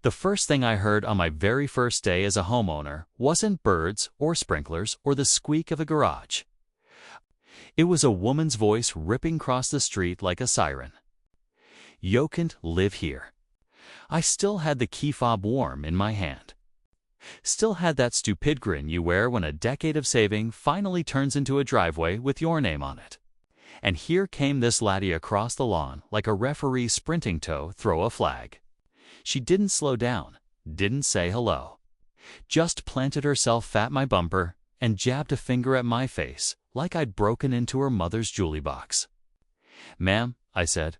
The first thing I heard on my very first day as a homeowner wasn't birds or sprinklers or the squeak of a garage. It was a woman's voice ripping across the street like a siren. "You can't live here." I still had the key fob warm in my hand. Still had that stupid grin you wear when a decade of saving finally turns into a driveway with your name on it. And here came this laddie across the lawn like a referee sprinting to throw a flag. She didn't slow down, didn't say hello. Just planted herself fat my bumper and jabbed a finger at my face like I'd broken into her mother's jewelry box. "Ma'am," I said,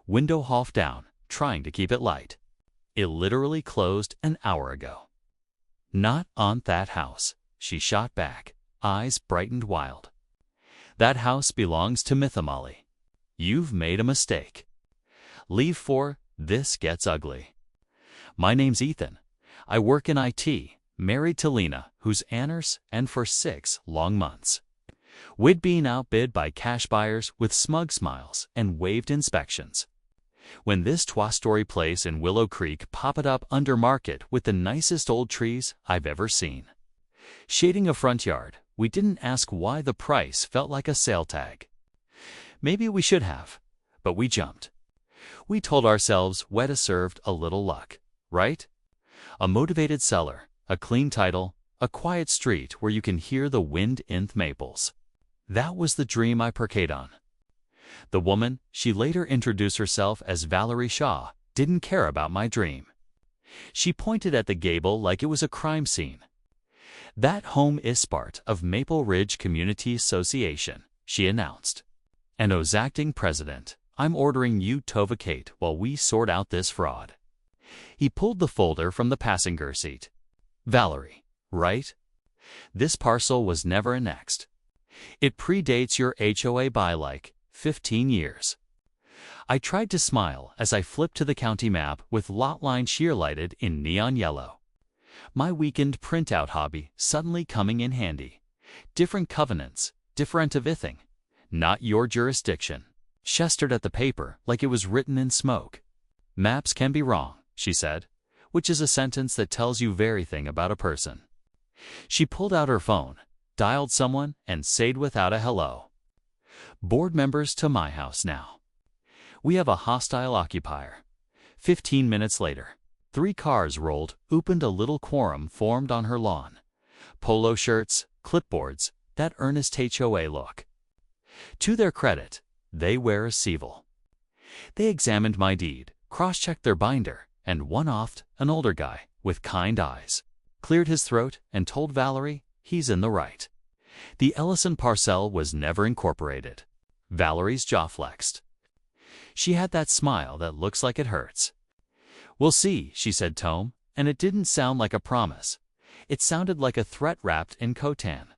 window half down, trying to keep it light. "It literally closed an hour ago." "Not on that house," she shot back, eyes brightened wild. "That house belongs to Mythamali. You've made a mistake. Leave for this gets ugly. My name's Ethan. I work in IT, married to Lena, who's anners, and for 6 long months. We'd been outbid by cash buyers with smug smiles and waived inspections. When this twa-story place in Willow Creek popped up under market with the nicest old trees I've ever seen. Shading a front yard, we didn't ask why the price felt like a sale tag. Maybe we should have, but we jumped. We told ourselves we'd deserved a little luck, right? A motivated seller, a clean title, a quiet street where you can hear the wind in the maples. That was the dream I parked on. The woman, she later introduced herself as Valerie Shaw, didn't care about my dream. She pointed at the gable like it was a crime scene. "That home is part of Maple Ridge Community Association," she announced. "And as acting president, I'm ordering you to vacate while we sort out this fraud." He pulled the folder from the passenger seat. "Valerie, right? This parcel was never annexed. It predates your HOA by like 15 years. I tried to smile as I flipped to the county map with lot line sheer lighted in neon yellow. My weekend printout hobby suddenly coming in handy. Different covenants, different everything. Not your jurisdiction. Shestered at the paper like it was written in smoke. "Maps can be wrong," she said, which is a sentence that tells you everything about a person. She pulled out her phone, dialed someone, and said without a hello, "Board members to my house now. We have a hostile occupier." 15 minutes later, 3 cars rolled, opened a little quorum formed on her lawn. Polo shirts, clipboards, that earnest HOA look. To their credit, they wear a civil. They examined my deed, cross-checked their binder, and one-offed an older guy with kind eyes, cleared his throat, and told Valerie he's in the right. The Ellison parcel was never incorporated. Valerie's jaw flexed. She had that smile that looks like it hurts. "We'll see," she said tome, and it didn't sound like a promise. It sounded like a threat wrapped in cotan.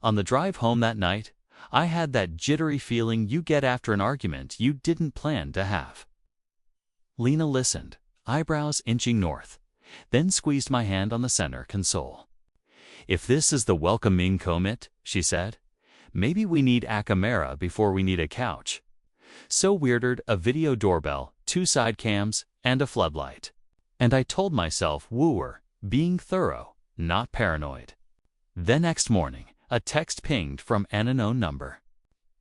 On the drive home that night, I had that jittery feeling you get after an argument you didn't plan to have. Lena listened, eyebrows inching north, then squeezed my hand on the center console. "If this is the welcoming commit," she said, "maybe we need a camera before we need a couch." So weirdered a video doorbell, 2 side cams, and a floodlight. And I told myself wooer, being thorough, not paranoid. The next morning, a text pinged from an unknown number.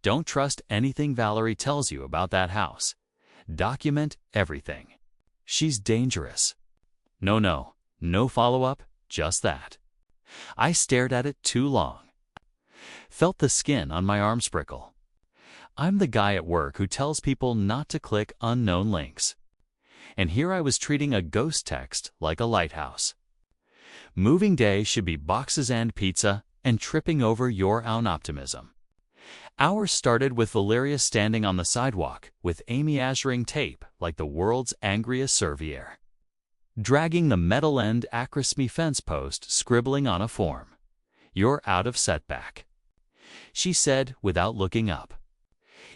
"Don't trust anything Valerie tells you about that house. Document everything. She's dangerous." No follow-up, just that. I stared at it too long. Felt the skin on my arms prickle. I'm the guy at work who tells people not to click unknown links. And here I was treating a ghost text like a lighthouse. Moving day should be boxes and pizza and tripping over your own optimism. Ours started with Valeria standing on the sidewalk with Amy azzuring tape like the world's angriest surveyor. Dragging the metal end acrosmy fence post scribbling on a form. "You're out of setback," she said without looking up.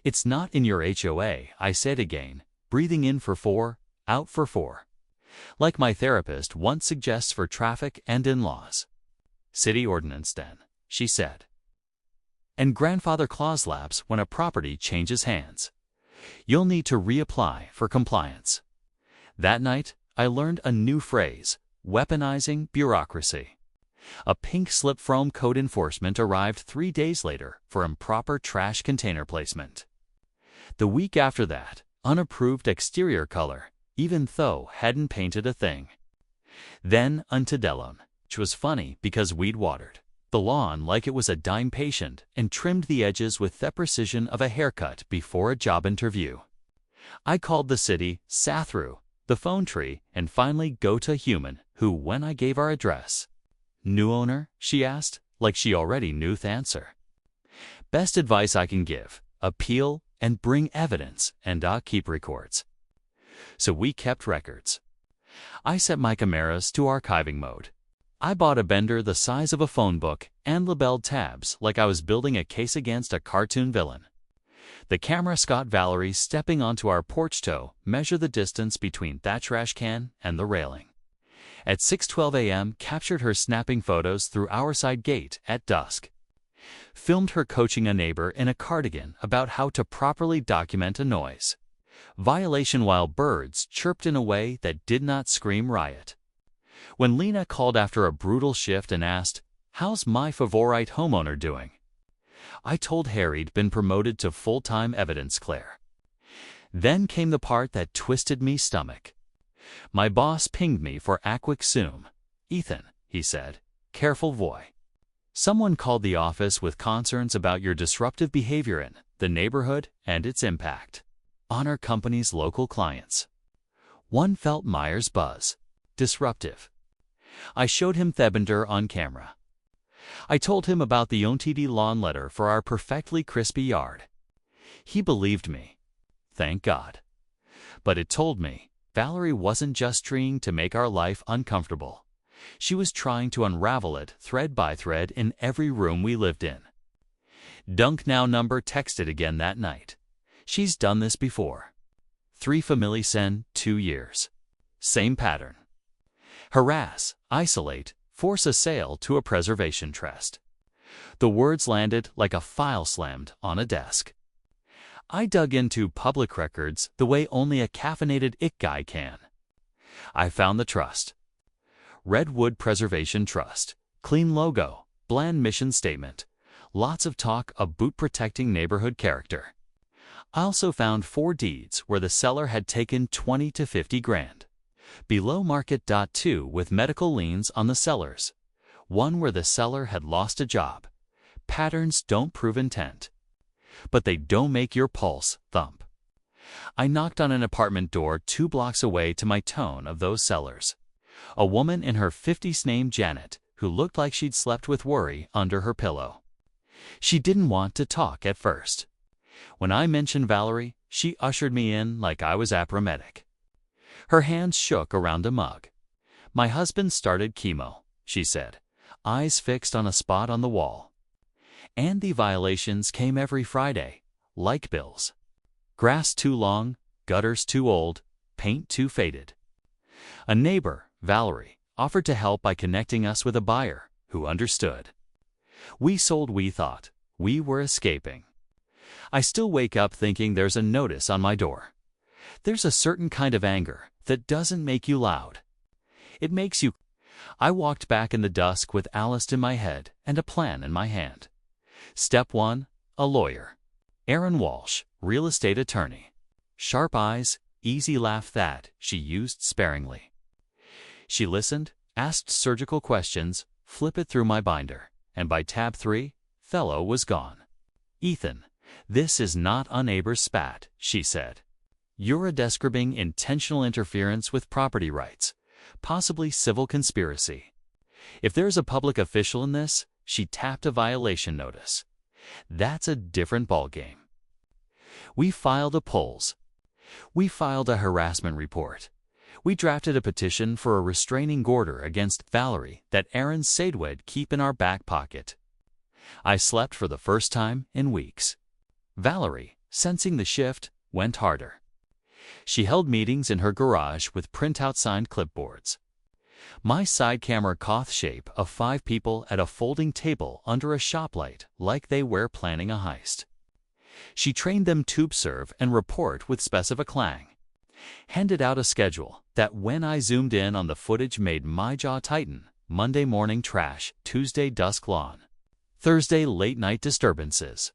"It's not in your HOA," I said again, breathing in for 4, out for 4. Like my therapist once suggests for traffic and in-laws. "City ordinance then," she said. "And grandfather clause lapse when a property changes hands. You'll need to reapply for compliance." That night, I learned a new phrase: weaponizing bureaucracy. A pink slip from code enforcement arrived 3 days later for improper trash container placement. The week after that, unapproved exterior color, even though hadn't painted a thing. Then Untadellon, which was funny because we'd watered the lawn like it was a dime patient and trimmed the edges with the precision of a haircut before a job interview. I called the city, sat through the phone tree, and finally go to a human who, when I gave our address, "New owner?" she asked, like she already knew the answer. Best advice I can give: appeal and bring evidence, and I'll keep records. So we kept records. I set my cameras to archiving mode. I bought a bender the size of a phone book and labelled tabs like I was building a case against a cartoon villain. The camera caught Valerie stepping onto our porch to measure the distance between that trash can and the railing. At 6:12 a.m., captured her snapping photos through our side gate at dusk. Filmed her coaching a neighbor in a cardigan about how to properly document a noise violation while birds chirped in a way that did not scream riot. When Lena called after a brutal shift and asked, "How's my favorite homeowner doing?" I told Harry'd been promoted to full-time evidence clear. Then came the part that twisted me stomach. My boss pinged me for a quick Zoom. "Ethan," he said, "careful boy. Someone called the office with concerns about your disruptive behavior in the neighborhood and its impact on our company's local clients." One felt Myers' buzz. Disruptive. I showed him Thebender on camera. I told him about the OTD lawn letter for our perfectly crispy yard. He believed me. Thank God. But it told me Valerie wasn't just trying to make our life uncomfortable. She was trying to unravel it thread by thread in every room we lived in. Dunk Now number texted again that night. She's done this before. 3 family sen, 2 years. Same pattern. Harass, isolate, force a sale to a preservation trust. The words landed like a file slammed on a desk. I dug into public records the way only a caffeinated it guy can. I found the trust. Redwood Preservation Trust. Clean logo, bland mission statement. Lots of talk about protecting neighborhood character. I also found 4 deeds where the seller had taken 20 to 50 grand. Below market. 2 with medical liens on the sellers. 1 where the seller had lost a job. Patterns don't prove intent, but they don't make your pulse thump. I knocked on an apartment door 2 blocks away to my tone of those sellers. A woman in her 50s named Janet, who looked like she'd slept with worry under her pillow. She didn't want to talk at first. When I mentioned Valerie, she ushered me in like I was aphromedic. Her hands shook around a mug. "My husband started chemo," she said, eyes fixed on a spot on the wall. "And the violations came every Friday, like bills. Grass too long, gutters too old, paint too faded." A neighbor, Valerie, offered to help by connecting us with a buyer who understood. We sold. We thought we were escaping. I still wake up thinking there's a notice on my door. There's a certain kind of anger that doesn't make you loud. It makes you. I walked back in the dusk with Alice in my head and a plan in my hand. Step 1, a lawyer. Aaron Walsh, real estate attorney. Sharp eyes, easy laugh that she used sparingly. She listened, asked surgical questions, flip it through my binder, and by tab 3, fellow was gone. "Ethan, this is not a neighbor's spat," she said. "You're describing intentional interference with property rights, possibly civil conspiracy. If there's a public official in this," she tapped a violation notice. "That's a different ballgame." We filed a polls. We filed a harassment report. We drafted a petition for a restraining order against Valerie that Aaron said we'd keep in our back pocket. I slept for the first time in weeks. Valerie, sensing the shift, went harder. She held meetings in her garage with printout signed clipboards. My side camera caught the shape of 5 people at a folding table under a shop light like they were planning a heist. She trained them to observe and report with specific clang. handed out a schedule that, when I zoomed in on the footage, made my jaw tighten. Monday morning trash, Tuesday dusk lawn, Thursday late night disturbances.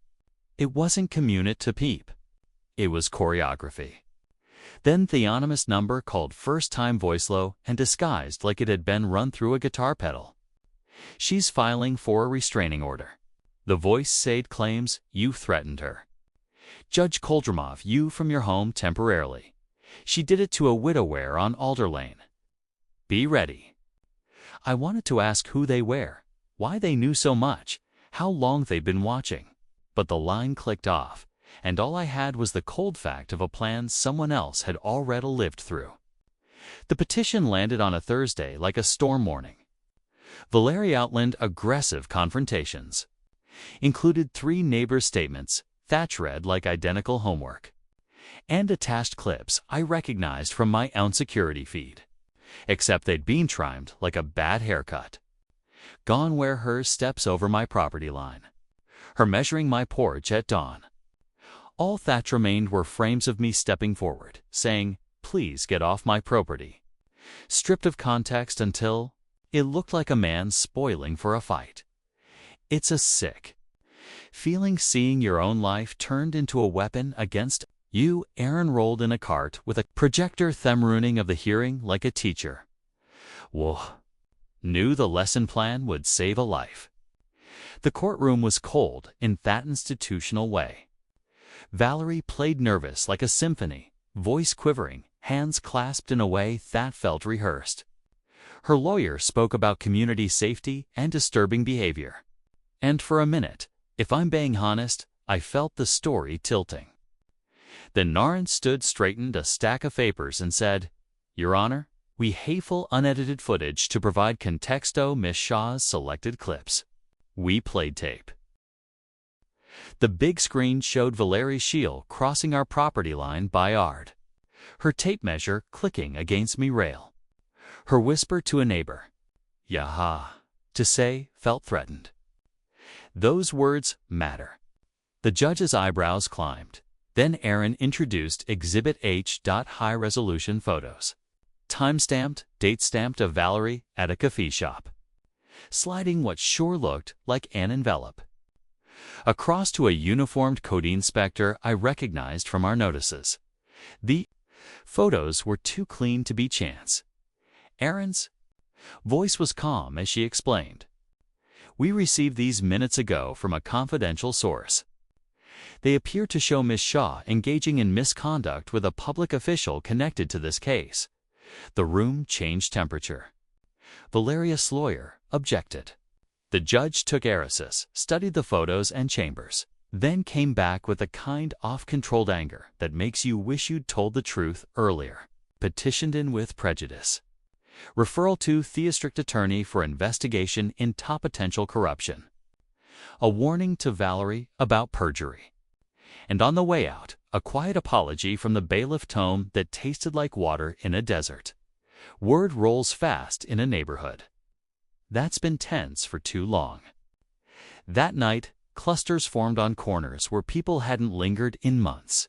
It wasn't commute to peep. It was choreography. Then the anonymous number called first-time voice low and disguised like it had been run through a guitar pedal. She's filing for a restraining order. The voice said claims you threatened her. Judge Koldramov, you from your home temporarily. She did it to a widower on Alder Lane. Be ready. I wanted to ask who they were, why they knew so much, how long they'd been watching. But the line clicked off, and all I had was the cold fact of a plan someone else had already lived through. The petition landed on a Thursday like a storm warning. Valerie outlined aggressive confrontations. Included 3 neighbor statements, Thatch read like identical homework, and attached clips I recognized from my own security feed. Except they'd been trimmed like a bad haircut. Gone where hers steps over my property line. Her measuring my porch at dawn. All Thatch remained were frames of me stepping forward, saying, "Please get off my property." Stripped of context until it looked like a man spoiling for a fight. It's a sick feeling seeing your own life turned into a weapon against you. Aaron rolled in a cart with a projector thumb ruining of the hearing like a teacher. Whoa. Knew the lesson plan would save a life. The courtroom was cold in that institutional way. Valerie played nervous like a symphony, voice quivering, hands clasped in a way that felt rehearsed. Her lawyer spoke about community safety and disturbing behavior. And for a minute, if I'm being honest, I felt the story tilting. Then Naran stood, straightened a stack of papers and said, "Your Honor, we hateful unedited footage to provide contexto Miss Shaw's selected clips." We played tape. The big screen showed Valerie Scheel crossing our property line by yard. Her tape measure clicking against me rail. Her whisper to a neighbor, "Yaha," to say, felt threatened. Those words matter. The judge's eyebrows climbed. Then Aaron introduced Exhibit H. High-resolution photos. Time-stamped, date-stamped of Valerie at a coffee shop, sliding what sure looked like an envelope across to a uniformed code inspector I recognized from our notices. The photos were too clean to be chance. Aaron's voice was calm as she explained, "We received these minutes ago from a confidential source. They appear to show Miss Shaw engaging in misconduct with a public official connected to this case." The room changed temperature. Valeria's lawyer objected. The judge took Eresis, studied the photos and chambers, then came back with a kind off-controlled anger that makes you wish you'd told the truth earlier. Petitioned in with prejudice. Referral to the district attorney for investigation into potential corruption. A warning to Valerie about perjury. And on the way out, a quiet apology from the bailiff tome that tasted like water in a desert. Word rolls fast in a neighborhood that's been tense for too long. That night, clusters formed on corners where people hadn't lingered in months.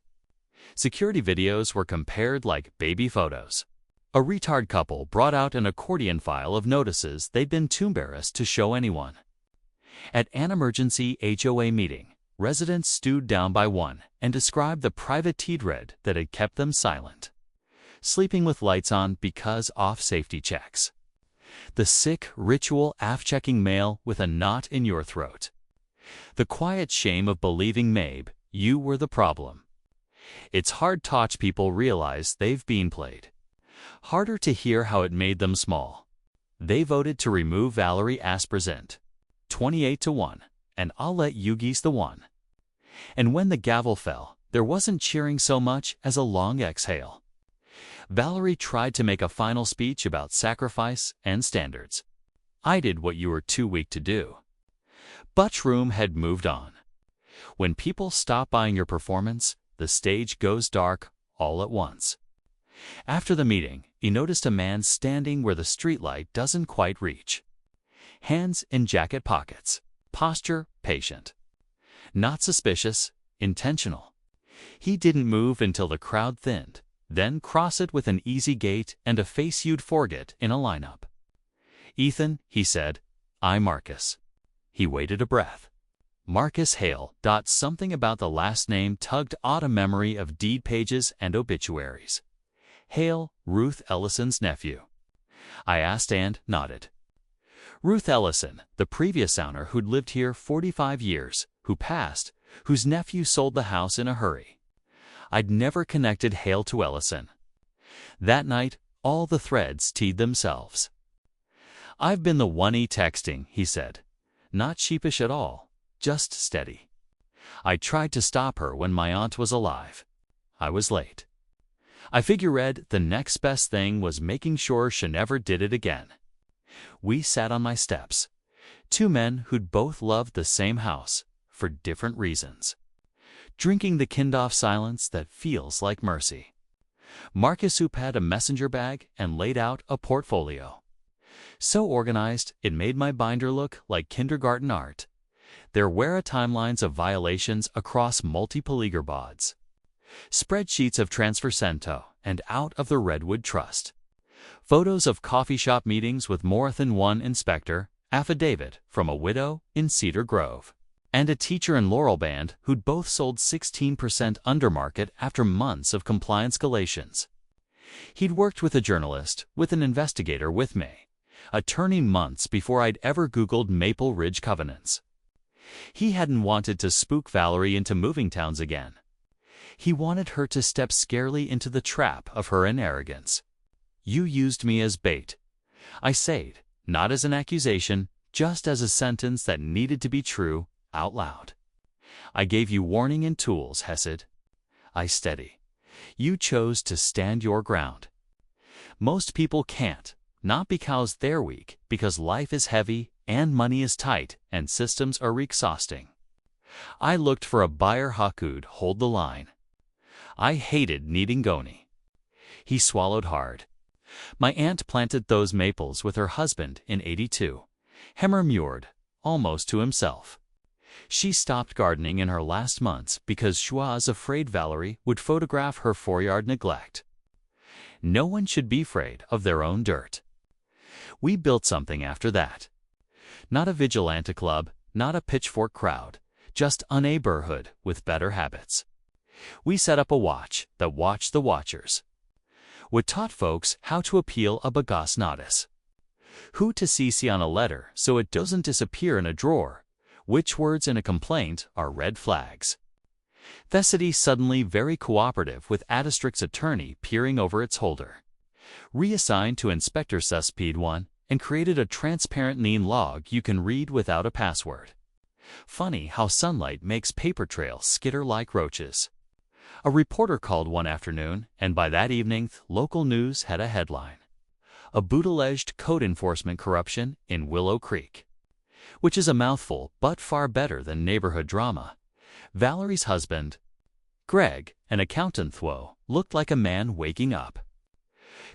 Security videos were compared like baby photos. A retard couple brought out an accordion file of notices they'd been too embarrassed to show anyone. At an emergency HOA meeting, residents stewed down by one and described the private dread that had kept them silent. Sleeping with lights on because off safety checks. The sick ritual af-checking mail with a knot in your throat. The quiet shame of believing Mabe, you were the problem. It's hard to watch people realize they've been played. Harder to hear how it made them small. They voted to remove Valerie as present. 28-1, and I'll let you geese the one. And when the gavel fell, there wasn't cheering so much as a long exhale. Valerie tried to make a final speech about sacrifice and standards. I did what you were too weak to do. Butch room had moved on. When people stop buying your performance, the stage goes dark all at once. After the meeting, he noticed a man standing where the streetlight doesn't quite reach. Hands in jacket pockets. Posture patient. Not suspicious, intentional. He didn't move until the crowd thinned. then cross it with an easy gait and a face you'd forget in a lineup. "Ethan," he said. "I Marcus." He waited a breath. Marcus Hale. Something about the last name tugged at a memory of deed pages and obituaries. Hale, Ruth Ellison's nephew. I asked and nodded. Ruth Ellison, the previous owner who'd lived here 45 years, who passed, whose nephew sold the house in a hurry. I'd never connected Hale to Ellison. That night, all the threads teed themselves. "I've been the one texting," he said. Not sheepish at all, just steady. I tried to stop her when my aunt was alive. I was late. I figured the next best thing was making sure she never did it again. We sat on my steps, two men who'd both loved the same house, for different reasons, drinking the kind-off silence that feels like mercy. Marcus had a messenger bag and laid out a portfolio. So organized, it made my binder look like kindergarten art. There were timelines of violations across multiple bods, spreadsheets of transfer cento and out of the Redwood Trust, photos of coffee shop meetings with more than one inspector, affidavit from a widow in Cedar Grove, and a teacher in Laurel Band who'd both sold 16% under market after months of compliance galations. He'd worked with a journalist, with an investigator with me, attorney months before I'd ever Googled Maple Ridge covenants. He hadn't wanted to spook Valerie into moving towns again. He wanted her to step scarcely into the trap of her own arrogance. "You used me as bait," I said, not as an accusation, just as a sentence that needed to be true out loud. "I gave you warning and tools, Hesed." I steady. "You chose to stand your ground. Most people can't, not because they're weak, because life is heavy and money is tight and systems are exhausting." I looked for a buyer who could hold the line. I hated needing Goni. He swallowed hard. "My aunt planted those maples with her husband in '82. Hemmer murmured, almost to himself. She stopped gardening in her last months because she was afraid Valerie would photograph her foreyard neglect. No one should be afraid of their own dirt. We built something after that. Not a vigilante club, not a pitchfork crowd, just a neighborhood with better habits. We set up a watch that watched the watchers. We taught folks how to appeal a bagasse notice, who to CC on a letter so it doesn't disappear in a drawer, which words in a complaint are red flags. Thesity suddenly very cooperative with a district's attorney peering over its holder. Reassigned to Inspector Suspect 1 and created a transparent neon log you can read without a password. Funny how sunlight makes paper trails skitter like roaches. A reporter called one afternoon, and by that evening, local news had a headline: "A boot-alleged code enforcement corruption in Willow Creek," which is a mouthful, but far better than neighborhood drama. Valerie's husband, Greg, an accountant, looked like a man waking up.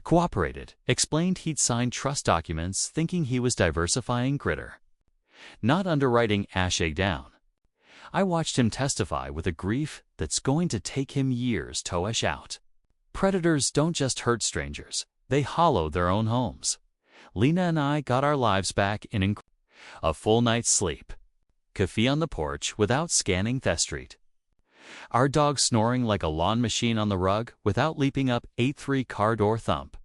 Cooperated, explained he'd signed trust documents thinking he was diversifying gritter, not underwriting a shakedown. I watched him testify with a grief that's going to take him years to wash out. Predators don't just hurt strangers, they hollow their own homes. Lena and I got our lives back in a full night's sleep, coffee on the porch without scanning Thess Street, our dog snoring like a lawn machine on the rug without leaping up 8-3 car door thump.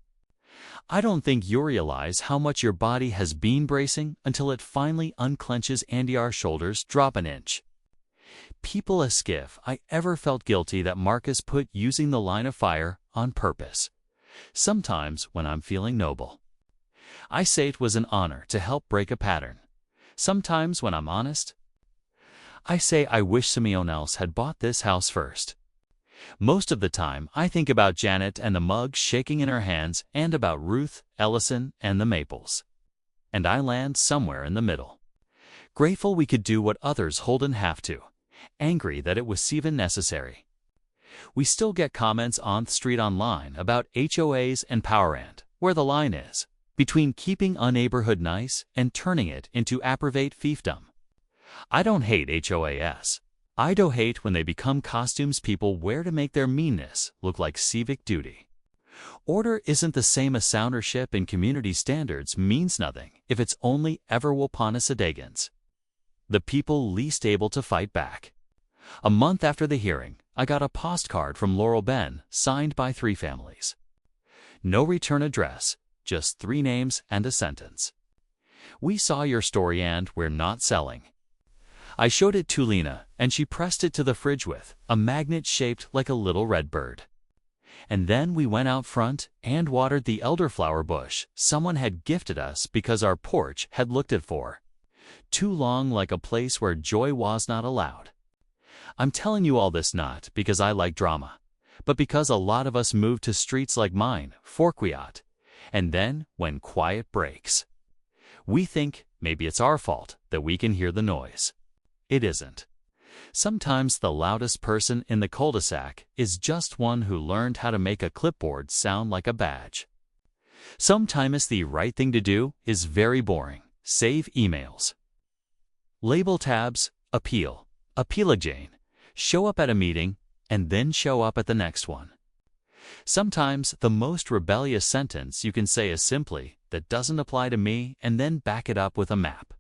I don't think you realize how much your body has been bracing until it finally unclenches and our shoulders drop an inch. People a skiff I ever felt guilty that Marcus put using the line of fire on purpose. Sometimes when I'm feeling noble, I say it was an honor to help break a pattern. Sometimes when I'm honest, I say I wish someone else had bought this house first. Most of the time I think about Janet and the mug shaking in her hands and about Ruth, Ellison, and the maples. And I land somewhere in the middle. Grateful we could do what others holden have to. Angry that it was even necessary. We still get comments on the street online about HOAs and Powerand, where the line is between keeping a neighborhood nice and turning it into aggravate fiefdom. I don't hate HOAs. I do hate when they become costumes people wear to make their meanness look like civic duty. Order isn't the same as soundership, and community standards means nothing if it's only ever Wapanassadegans, the people least able to fight back. A month after the hearing, I got a postcard from Laurel Bend signed by 3 families. No return address, just 3 names and a sentence. We saw your story and we're not selling. I showed it to Lena, and she pressed it to the fridge with a magnet shaped like a little red bird. And then we went out front and watered the elderflower bush someone had gifted us because our porch had looked at for too long like a place where joy was not allowed. I'm telling you all this not because I like drama, but because a lot of us move to streets like mine, Forquiat, and then when quiet breaks, we think maybe it's our fault that we can hear the noise. It isn't. Sometimes the loudest person in the cul-de-sac is just one who learned how to make a clipboard sound like a badge. Sometimes the right thing to do is very boring. Save emails. Label tabs, appeal, appealagane, show up at a meeting, and then show up at the next one. Sometimes the most rebellious sentence you can say is simply, "That doesn't apply to me," and then back it up with a map.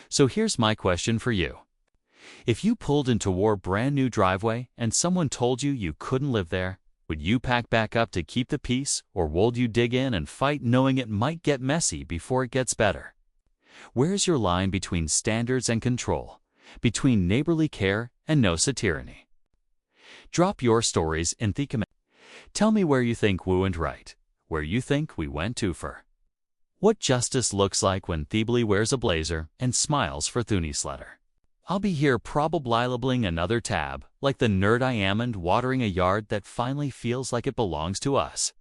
So here's my question for you. If you pulled into your brand new driveway and someone told you you couldn't live there, would you pack back up to keep the peace, or would you dig in and fight knowing it might get messy before it gets better? Where's your line between standards and control, between neighborly care and no tyranny? Drop your stories in the comments. Tell me where you think we went right, where you think we went too far. What justice looks like when Thebly wears a blazer and smiles for Thuny's letter. I'll be here probably another tab, like the nerd I am, and watering a yard that finally feels like it belongs to us.